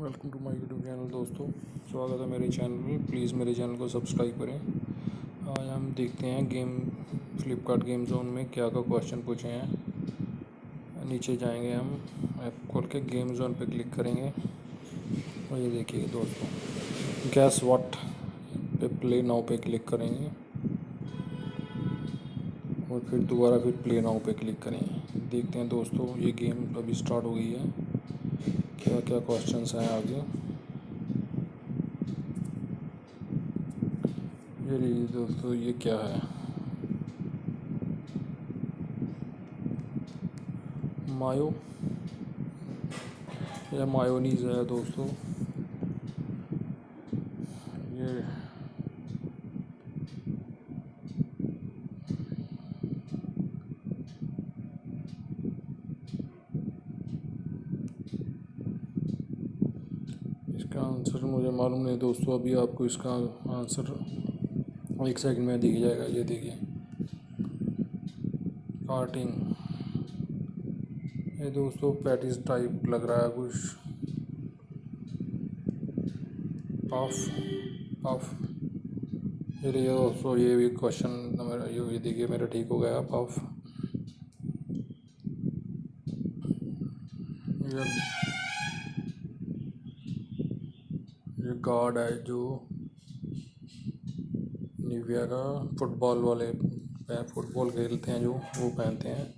Welcome to my YouTube channel. दोस्तों, स्वागत है मेरे चैनल में। प्लीज़ मेरे चैनल को सब्सक्राइब करें। आज हम देखते हैं फ्लिपकार्ट गेम जोन में क्या क्या क्वेश्चन पूछे हैं। नीचे जाएंगे, हम ऐप खोल के गेम जोन पे क्लिक करेंगे और ये देखिए दोस्तों, गैस व्हाट पे प्ले नाउ पे क्लिक करेंगे और फिर दोबारा प्ले नाउ पे क्लिक करेंगे। देखते हैं दोस्तों, ये गेम अभी स्टार्ट हो गई है। क्या क्या क्वेश्चंस हैं आगे। ये लीजिए दोस्तों, ये क्या है? मायो या मायोनीज है दोस्तों। ये इसका आंसर मुझे मालूम नहीं दोस्तों। अभी आपको इसका आंसर 1 सेकंड में दिख जाएगा। ये देखिए, कार्टिंग। ये दोस्तों पैटिस टाइप लग रहा है कुछ। Puff puff. ये दोस्तों, ये भी क्वेश्चन मेरा, ये देखिए मेरा ठीक हो गया। पफ। ये गार्ड है जो निविया का फुटबॉल वाले फुटबॉल खेलते हैं जो वो पहनते हैं।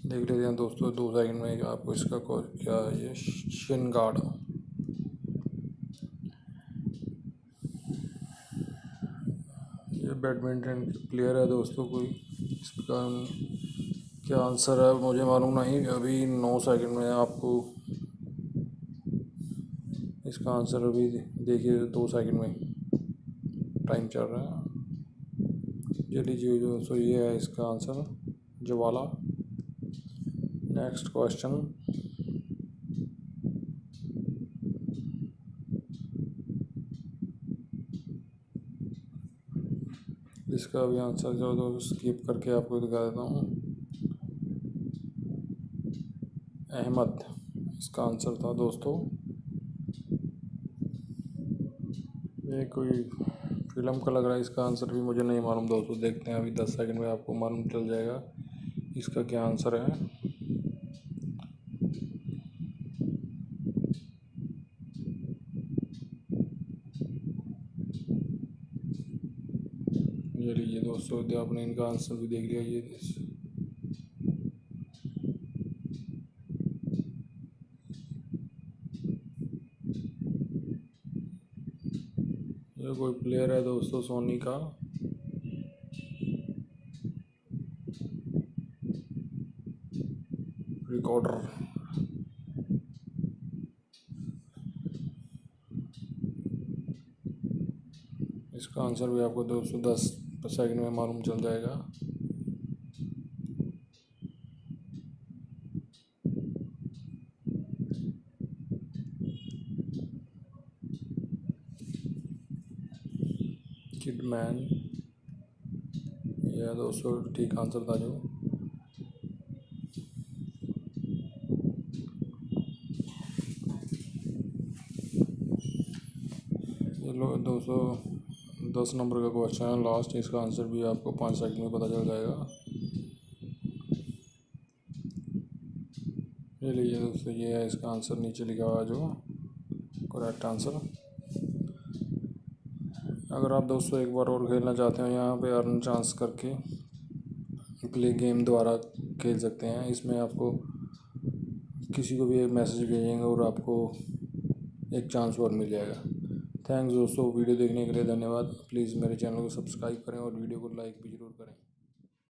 देख लेते हैं दोस्तों 2 सेकंड में आपको इसका क्या है। ये शिन गार्ड। ये बैडमिंटन प्लेयर है दोस्तों कोई। इसका क्या आंसर है मुझे मालूम नहीं। अभी 9 सेकंड में आपको इसका आंसर अभी देखिए। 2 सेकंड में टाइम चल रहा है। ये लीजिए दोस्तों, ये है इसका आंसर, ज्वाला। Next question. इसका भी आंसर जो दोस्तों स्किप करके आपको दिखा देता हूँ। अहमद इसका आंसर था दोस्तों। ये कोई फिल्म का लग रहा है। इसका आंसर भी मुझे नहीं मालूम दोस्तों। देखते हैं, अभी 10 सेकंड में आपको मालूम चल जाएगा इसका क्या आंसर है। ये लीजिए दोस्तों, आपने इनका आंसर भी देख लिया। ये कोई प्लेयर है दोस्तों, सोनी का। रिकॉर्डर। इसका आंसर भी आपको दोस्तों 10 सेकंड में मालूम चल जाएगा। किडमैन। यह दोस्तों ठीक आंसर था जो। ये लो दोस्तों, 10 नंबर का क्वेश्चन है लास्ट। इसका आंसर भी आपको 5 सेकंड में पता चल जाएगा। ये लीजिए दोस्तों, ये है इसका आंसर, नीचे लिखा हुआ जो करेक्ट आंसर। अगर आप दोस्तों एक बार और खेलना चाहते हैं, यहाँ पे अर्न चांस करके प्ले गेम द्वारा खेल सकते हैं। इसमें आपको किसी को भी एक मैसेज भेजेंगे और आपको एक चांस और मिल जाएगा। थैंक्स दोस्तों, वीडियो देखने के लिए धन्यवाद। प्लीज़ मेरे चैनल को सब्सक्राइब करें और वीडियो को लाइक भी ज़रूर करें।